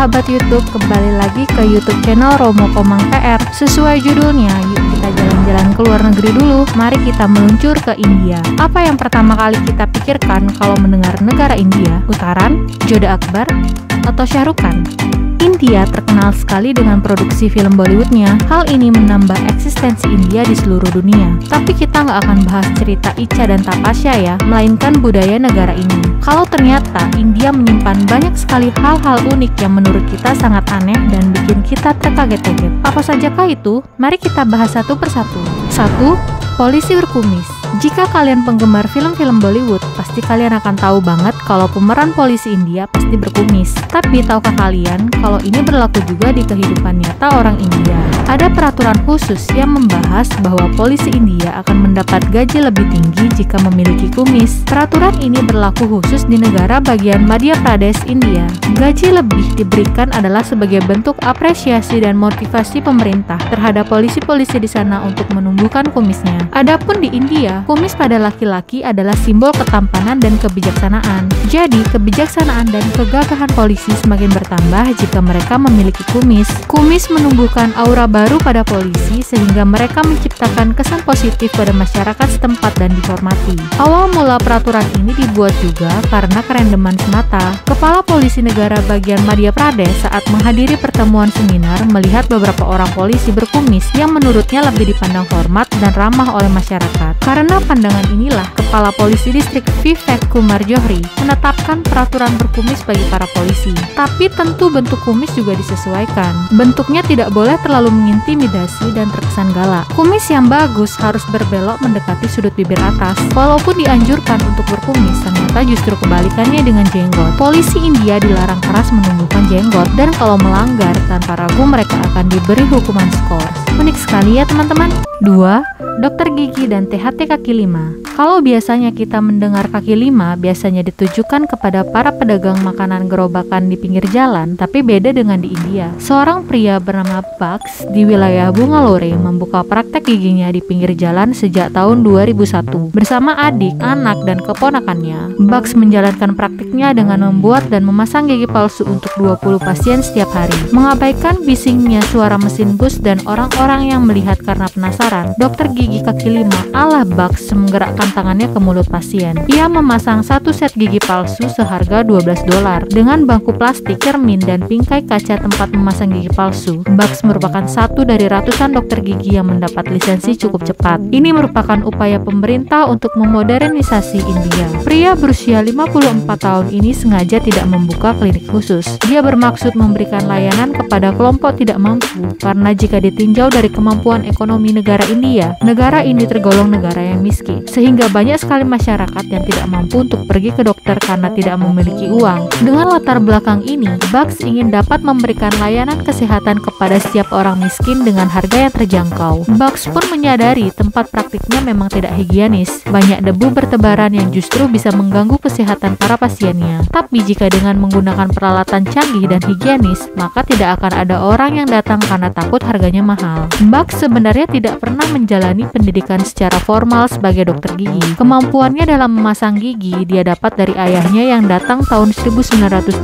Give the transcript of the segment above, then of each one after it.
sahabat YouTube, kembali lagi ke YouTube channel Romo Komang PR. Sesuai judulnya, yuk kita jalan-jalan ke luar negeri dulu. Mari kita meluncur ke India. Apa yang pertama kali kita pikirkan kalau mendengar negara India? Putaran, Jodha Akbar, atau Shah Rukh Khan? India terkenal sekali dengan produksi film Bollywoodnya. Hal ini menambah eksistensi India di seluruh dunia. Tapi kita nggak akan bahas cerita Icha dan Tapasya ya, melainkan budaya negara ini. Kalau ternyata India menyimpan banyak sekali hal-hal unik yang menurut kita sangat aneh dan bikin kita terkaget-kaget. Apa sajakah itu? Mari kita bahas satu persatu. 1. Polisi berkumis. Jika kalian penggemar film-film Bollywood, pasti kalian akan tahu banget kalau pemeran polisi India pasti berkumis. Tapi tahukah kalian kalau ini berlaku juga di kehidupan nyata orang India? Ada peraturan khusus yang membahas bahwa polisi India akan mendapat gaji lebih tinggi jika memiliki kumis. Peraturan ini berlaku khusus di negara bagian Madhya Pradesh, India. Gaji lebih diberikan adalah sebagai bentuk apresiasi dan motivasi pemerintah terhadap polisi-polisi di sana untuk menumbuhkan kumisnya. Adapun di India, kumis pada laki-laki adalah simbol ketampanan dan kebijaksanaan. Jadi, kebijaksanaan dan kegagahan polisi semakin bertambah jika mereka memiliki kumis. Kumis menumbuhkan aura baru pada polisi sehingga mereka menciptakan kesan positif pada masyarakat setempat dan dihormati. Awal mula peraturan ini dibuat juga karena kerendeman semata. Kepala Polisi Negara bagian Madhya Pradesh saat menghadiri pertemuan seminar melihat beberapa orang polisi berkumis yang menurutnya lebih dipandang hormat dan ramah oleh masyarakat. Karena pandangan inilah, Kepala Polisi Distrik Vivek Kumar Johri menetapkan peraturan berkumis bagi para polisi. Tapi tentu bentuk kumis juga disesuaikan. Bentuknya tidak boleh terlalu mengintimidasi dan terkesan galak. Kumis yang bagus harus berbelok mendekati sudut bibir atas. Walaupun dianjurkan untuk berkumis, ternyata justru kebalikannya dengan jenggot. Polisi India dilarang keras menumbuhkan jenggot dan kalau melanggar, tanpa ragu mereka akan diberi hukuman skor. Unik sekali ya teman-teman. 2. Dokter gigi dan THT kaki lima. Kalau biasanya kita mendengar kaki lima, biasanya ditujukan kepada para pedagang makanan gerobakan di pinggir jalan, tapi beda dengan di India. Seorang pria bernama Bugs di wilayah Bangalore membuka praktek giginya di pinggir jalan sejak tahun 2001. Bersama adik, anak, dan keponakannya, Bugs menjalankan praktiknya dengan membuat dan memasang gigi palsu untuk 20 pasien setiap hari. Mengabaikan bisingnya suara mesin bus dan orang-orang yang melihat karena penasaran, dokter gigi kaki lima ala Bugs menggerakkan tangannya ke mulut pasien. Ia memasang satu set gigi palsu seharga $12 dengan bangku plastik, cermin, dan bingkai kaca tempat memasang gigi palsu. Bugs merupakan satu dari ratusan dokter gigi yang mendapat lisensi cukup cepat. Ini merupakan upaya pemerintah untuk memodernisasi India. Pria berusia 54 tahun ini sengaja tidak membuka klinik khusus. Dia bermaksud memberikan layanan kepada kelompok tidak mampu, karena jika ditinjau dari kemampuan ekonomi negara India, negara ini tergolong negara yang miskin. Sehingga banyak sekali masyarakat yang tidak mampu untuk pergi ke dokter karena tidak memiliki uang. Dengan latar belakang ini, Bugs ingin dapat memberikan layanan kesehatan kepada setiap orang miskin dengan harga yang terjangkau. Bugs pun menyadari tempat praktiknya memang tidak higienis. Banyak debu bertebaran yang justru bisa mengganggu kesehatan para pasiennya. Tapi jika dengan menggunakan peralatan canggih dan higienis, maka tidak akan ada orang yang datang karena takut harganya mahal. Bugs sebenarnya tidak pernah menjalani pendidikan secara formal sebagai dokter gigi. Kemampuannya dalam memasang gigi dia dapat dari ayahnya yang datang tahun 1984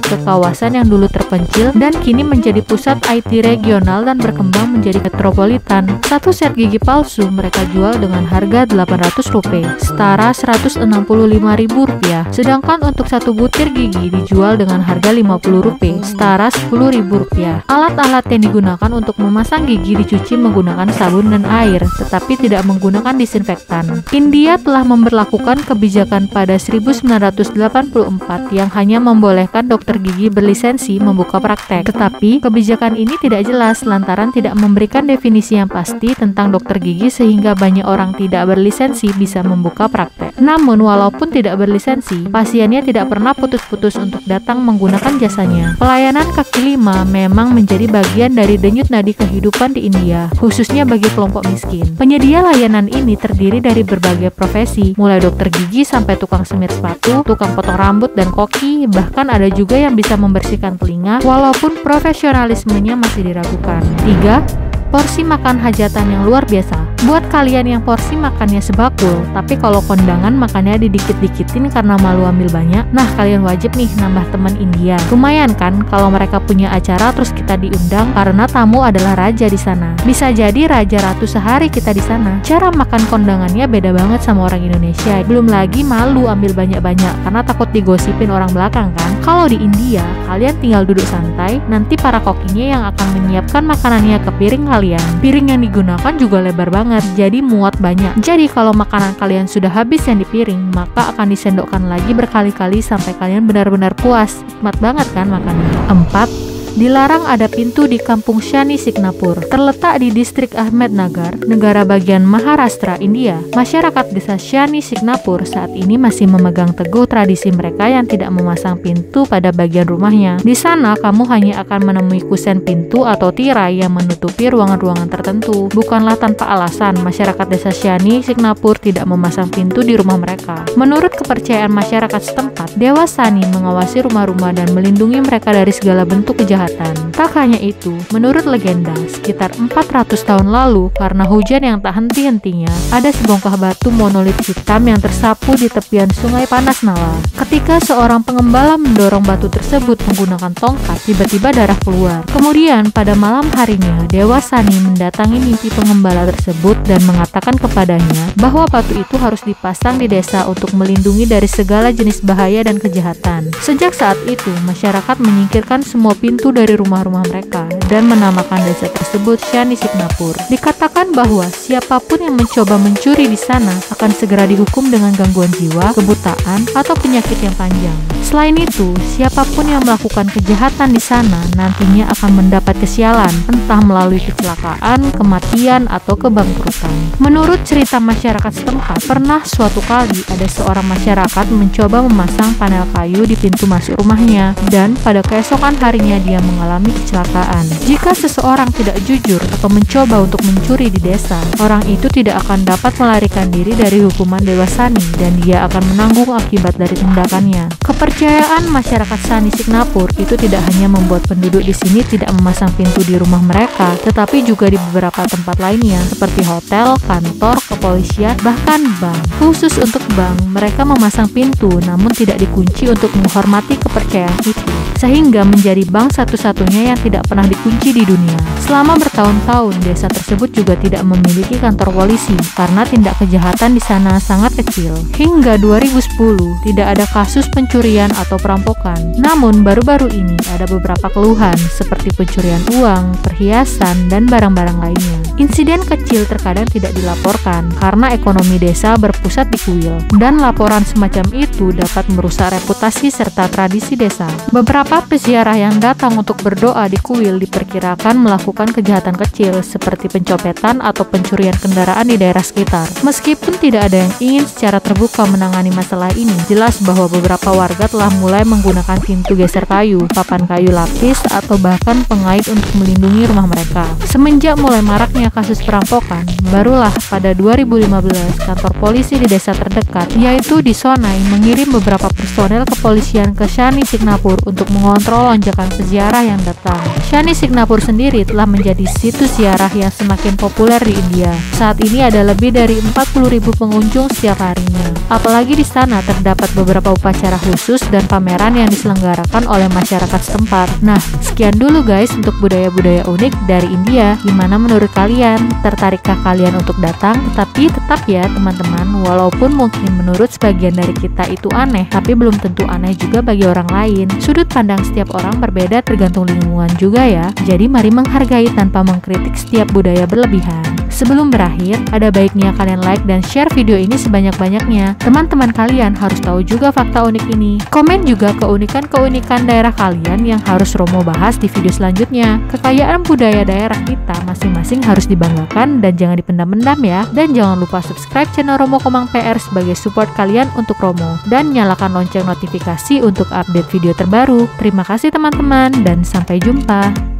ke kawasan yang dulu terpencil dan kini menjadi pusat IT regional dan berkembang menjadi metropolitan. Satu set gigi palsu mereka jual dengan harga Rp800, setara Rp165.000. Sedangkan untuk satu butir gigi dijual dengan harga Rp50, setara Rp10.000. Alat-alat yang digunakan untuk memasang gigi dicuci menggunakan sabun dan air, tetapi tidak menggunakan disinfektan. India telah memberlakukan kebijakan pada 1984 yang hanya membolehkan dokter gigi berlisensi membuka praktek. Tetapi kebijakan ini tidak jelas lantaran tidak memberikan definisi yang pasti tentang dokter gigi sehingga banyak orang tidak berlisensi bisa membuka praktek. Namun walaupun tidak berlisensi, pasiennya tidak pernah putus-putus untuk datang menggunakan jasanya. Pelayanan kaki lima memang menjadi bagian dari denyut nadi kehidupan di India, khususnya bagi kelompok miskin. Penyedia layanan ini terdiri dari berbagai profesi, mulai dokter gigi sampai tukang semir sepatu, tukang potong rambut dan koki, bahkan ada juga yang bisa membersihkan telinga, walaupun profesionalismenya masih diragukan. 3. porsi makan hajatan yang luar biasa. Buat kalian yang porsi makannya sebakul, tapi kalau kondangan makannya didikit-dikitin karena malu ambil banyak, nah kalian wajib nih nambah teman India. Lumayan kan kalau mereka punya acara terus kita diundang karena tamu adalah raja di sana. Bisa jadi raja ratu sehari kita di sana. Cara makan kondangannya beda banget sama orang Indonesia. Belum lagi malu ambil banyak-banyak karena takut digosipin orang belakang kan. Kalau di India, kalian tinggal duduk santai, nanti para kokinya yang akan menyiapkan makanannya ke piring kalian. Piring yang digunakan juga lebar banget, jadi muat banyak. Jadi kalau makanan kalian sudah habis yang di piring, maka akan disendokkan lagi berkali-kali sampai kalian benar-benar puas. Nikmat banget kan makanannya. 4. Dilarang ada pintu di kampung Shani Signapur. Terletak di distrik Ahmednagar, negara bagian Maharashtra, India. Masyarakat desa Shani Signapur saat ini masih memegang teguh tradisi mereka yang tidak memasang pintu pada bagian rumahnya. Di sana, kamu hanya akan menemui kusen pintu atau tirai yang menutupi ruangan-ruangan tertentu. Bukanlah tanpa alasan, masyarakat desa Shani Signapur tidak memasang pintu di rumah mereka. Menurut kepercayaan masyarakat setempat, Dewa Shani mengawasi rumah-rumah dan melindungi mereka dari segala bentuk kejahatan. Tak hanya itu, menurut legenda, sekitar 400 tahun lalu, karena hujan yang tak henti-hentinya, ada sebongkah batu monolit hitam yang tersapu di tepian sungai Panas Nala. Ketika seorang pengembala mendorong batu tersebut menggunakan tongkat, tiba-tiba darah keluar. Kemudian, pada malam harinya, Dewa Shani mendatangi mimpi pengembala tersebut dan mengatakan kepadanya bahwa batu itu harus dipasang di desa untuk melindungi dari segala jenis bahaya dan kejahatan. Sejak saat itu, masyarakat menyingkirkan semua pintu dari rumah-rumah mereka dan menamakan desa tersebut Shani Signapur. Dikatakan bahwa siapapun yang mencoba mencuri di sana akan segera dihukum dengan gangguan jiwa, kebutaan, atau penyakit yang panjang. Selain itu, siapapun yang melakukan kejahatan di sana nantinya akan mendapat kesialan, entah melalui kecelakaan, kematian, atau kebangkrutan. Menurut cerita masyarakat setempat, pernah suatu kali ada seorang masyarakat mencoba memasang panel kayu di pintu masuk rumahnya, dan pada keesokan harinya dia mengalami kecelakaan. Jika seseorang tidak jujur atau mencoba untuk mencuri di desa, orang itu tidak akan dapat melarikan diri dari hukuman Dewa Shani dan dia akan menanggung akibat dari tindakannya. Kepercayaan masyarakat Shani Signapur itu tidak hanya membuat penduduk di sini tidak memasang pintu di rumah mereka, tetapi juga di beberapa tempat lainnya seperti hotel, kantor, kepolisian, bahkan bank. Khusus untuk bank, mereka memasang pintu namun tidak dikunci untuk menghormati kepercayaan itu, sehingga menjadi bank satu-satunya yang tidak pernah dikunci di dunia. Selama bertahun-tahun, desa tersebut juga tidak memiliki kantor polisi karena tindak kejahatan di sana sangat kecil. Hingga 2010, tidak ada kasus pencurian atau perampokan. Namun, baru-baru ini ada beberapa keluhan seperti pencurian uang, perhiasan, dan barang-barang lainnya. Insiden kecil terkadang tidak dilaporkan karena ekonomi desa berpusat di kuil, dan laporan semacam itu dapat merusak reputasi serta tradisi desa. Beberapa peziarah yang datang untuk berdoa di kuil diperkirakan melakukan kejahatan kecil seperti pencopetan atau pencurian kendaraan di daerah sekitar. Meskipun tidak ada yang ingin secara terbuka menangani masalah ini, jelas bahwa beberapa warga telah mulai menggunakan pintu geser kayu, papan kayu lapis, atau bahkan pengait untuk melindungi rumah mereka. Semenjak mulai maraknya kasus perampokan, barulah pada 2015 kantor polisi di desa terdekat, yaitu di Sonai, mengirim beberapa personel kepolisian ke Shani Signapur untuk mengontrol lonjakan peziarah yang datang. Shani Signapur sendiri telah menjadi situs ziarah yang semakin populer di India. Saat ini ada lebih dari 40.000 pengunjung setiap harinya. Apalagi di sana terdapat beberapa upacara khusus dan pameran yang diselenggarakan oleh masyarakat setempat. Nah, sekian dulu guys untuk budaya-budaya unik dari India. Gimana menurut kalian? Tertarikkah kalian untuk datang? Tetapi tetap ya teman-teman, walaupun mungkin menurut sebagian dari kita itu aneh, tapi belum tentu aneh juga bagi orang lain. Sudut pandang setiap orang berbeda tergantung lingkungan juga ya. Jadi mari menghargai tanpa mengkritik setiap budaya berlebihan. Sebelum berakhir, ada baiknya kalian like dan share video ini sebanyak-banyaknya. Teman-teman kalian harus tahu juga fakta unik ini. Komen juga keunikan-keunikan daerah kalian yang harus Romo bahas di video selanjutnya. Kekayaan budaya daerah kita masing-masing harus dibanggakan dan jangan dipendam-pendam ya. Dan jangan lupa subscribe channel Romo Komang PR sebagai support kalian untuk Romo. Dan nyalakan lonceng notifikasi untuk update video terbaru. Terima kasih teman-teman dan sampai jumpa.